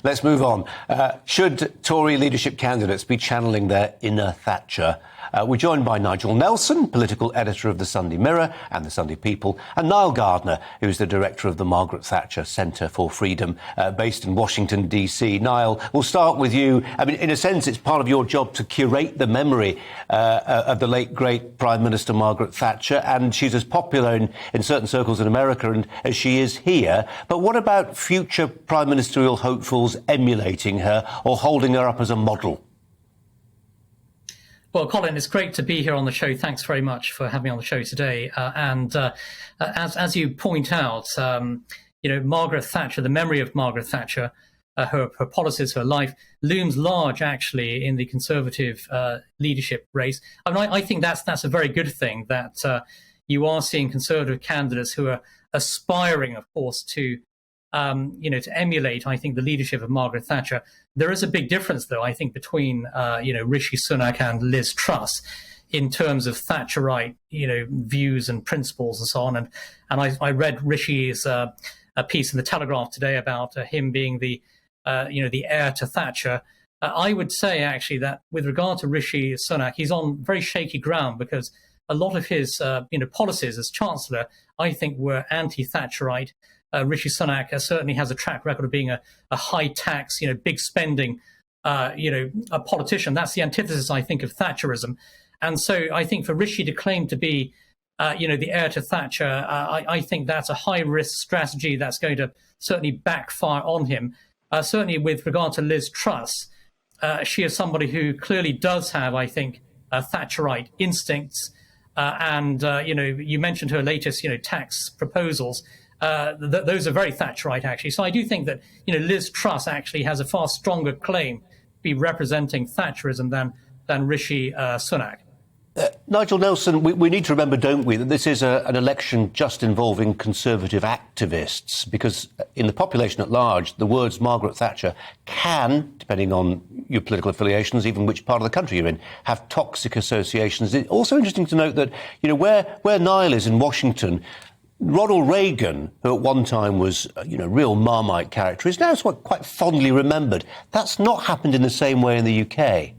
Let's move on. Should Tory leadership candidates be channeling their inner Thatcher? We're joined by Nigel Nelson, political editor of the Sunday Mirror and the Sunday People, and Nile Gardiner, who's the director of the Margaret Thatcher Centre for Freedom, based in Washington, D.C. Nile, we'll start with you. I mean, in a sense, it's part of your job to curate the memory of the late, great Prime Minister Margaret Thatcher, and she's as popular in certain circles in America as she is here. But what about future prime ministerial hopefuls emulating her or holding her up as a model? Well, Colin, it's great to be here on the show. Thanks very much for having me on the show today. As you point out, Margaret Thatcher, the memory of Margaret Thatcher, her policies, her life, looms large, actually, in the Conservative leadership race. I mean, I think that's a very good thing, that you are seeing Conservative candidates who are aspiring, of course, to emulate, I think, the leadership of Margaret Thatcher. There is a big difference, though, I think, between, Rishi Sunak and Liz Truss in terms of Thatcherite, views and principles and so on. And I read Rishi's a piece in the Telegraph today about him being the heir to Thatcher. I would say, actually, that with regard to Rishi Sunak, he's on very shaky ground, because a lot of his, policies as Chancellor, I think, were anti-Thatcherite. Rishi Sunak certainly has a track record of being a high tax, big spending, a politician. That's the antithesis, I think, of Thatcherism. And so I think for Rishi to claim to be, the heir to Thatcher, I think that's a high risk strategy that's going to certainly backfire on him. Certainly with regard to Liz Truss, she is somebody who clearly does have, I think, Thatcherite instincts. You mentioned her latest, tax proposals. Those are very Thatcherite, actually. So I do think that, Liz Truss actually has a far stronger claim to be representing Thatcherism than Rishi Sunak. Nigel Nelson, we need to remember, don't we, that this is an election just involving Conservative activists, because in the population at large, the words Margaret Thatcher can, depending on your political affiliations, even which part of the country you're in, have toxic associations. It's also interesting to note that, where Nile is in Washington, Ronald Reagan, who at one time was, real Marmite character, is now quite fondly remembered. That's not happened in the same way in the UK.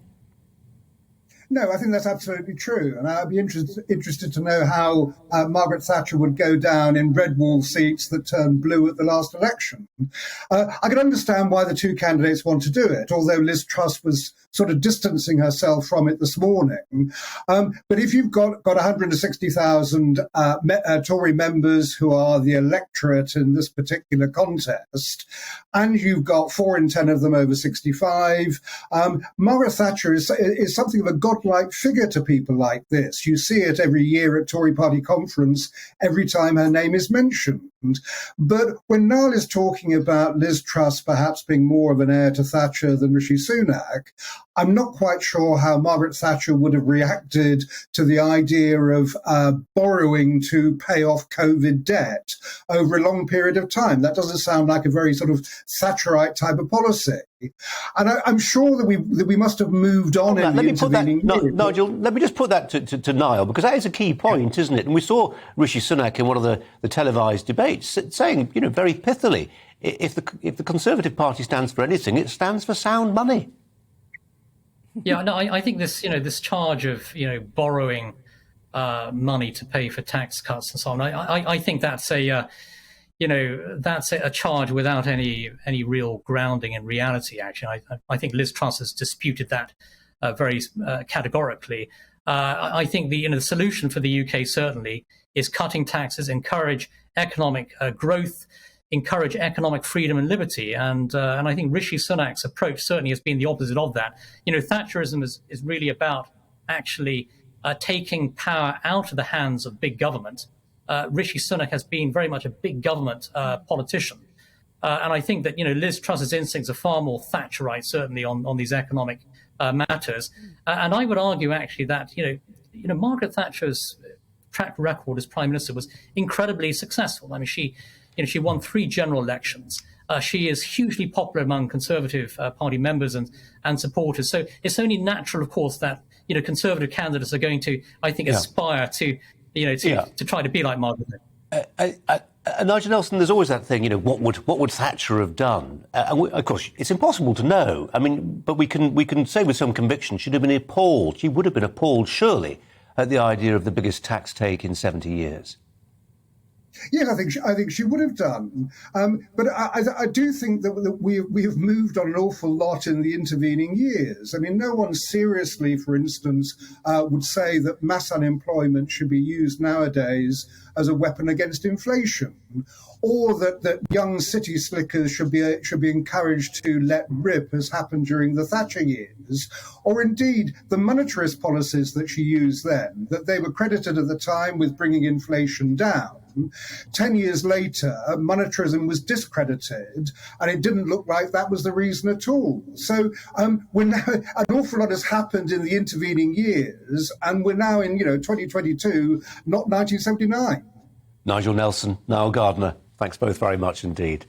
No, I think that's absolutely true. And I'd be interested to know how Margaret Thatcher would go down in red wall seats that turned blue at the last election. I can understand why the two candidates want to do it, although Liz Truss was sort of distancing herself from it this morning. But if you've got 160,000 Tory members who are the electorate in this particular contest, and you've got 4 in 10 of them over 65, Margaret Thatcher is something of a godlike figure to people like this. You see it every year at Tory party conference, every time her name is mentioned. But when Nile is talking about Liz Truss perhaps being more of an heir to Thatcher than Rishi Sunak, I'm not quite sure how Margaret Thatcher would have reacted to the idea of borrowing to pay off COVID debt over a long period of time. That doesn't sound like a very sort of Thatcherite type of policy. And I'm sure that we must have moved on in the intervening years. Nigel, let me just put that to Nile, because that is a key point, isn't it? And we saw Rishi Sunak in one of the televised debates saying, very pithily, if the Conservative Party stands for anything, it stands for sound money. Yeah, no, I think this charge of borrowing money to pay for tax cuts and so on. I think that's that's a charge without any real grounding in reality. Actually, I think Liz Truss has disputed that very categorically. I think the solution for the UK certainly is cutting taxes, encourage economic growth, encourage economic freedom and liberty. And I think Rishi Sunak's approach certainly has been the opposite of that. Thatcherism is really about actually taking power out of the hands of big government. Rishi Sunak has been very much a big government politician. And I think that, Liz Truss's instincts are far more Thatcherite, certainly on these economic matters. And I would argue, actually, that, Margaret Thatcher's track record as Prime Minister was incredibly successful. I mean, she won 3 general elections. She is hugely popular among Conservative Party members and supporters. So it's only natural, of course, that, Conservative candidates are going to, I think, aspire to try to be like Margaret. Nigel Nelson, there's always that thing, what would Thatcher have done? Of course, it's impossible to know. I mean, but we can say with some conviction she'd have been appalled. She would have been appalled, surely, at the idea of the biggest tax take in 70 years. Yes, I think she would have done, but I do think that we have moved on an awful lot in the intervening years. I mean, no one seriously, for instance, would say that mass unemployment should be used nowadays as a weapon against inflation, or that young city slickers should be encouraged to let rip, as happened during the Thatcher years, or indeed the monetarist policies that she used then, that they were credited at the time with bringing inflation down. 10 years later, monetarism was discredited, and it didn't look like that was the reason at all. So we're now, an awful lot has happened in the intervening years, and we're now in 2022, not 1979. Nigel Nelson, Nile Gardiner, thanks both very much indeed.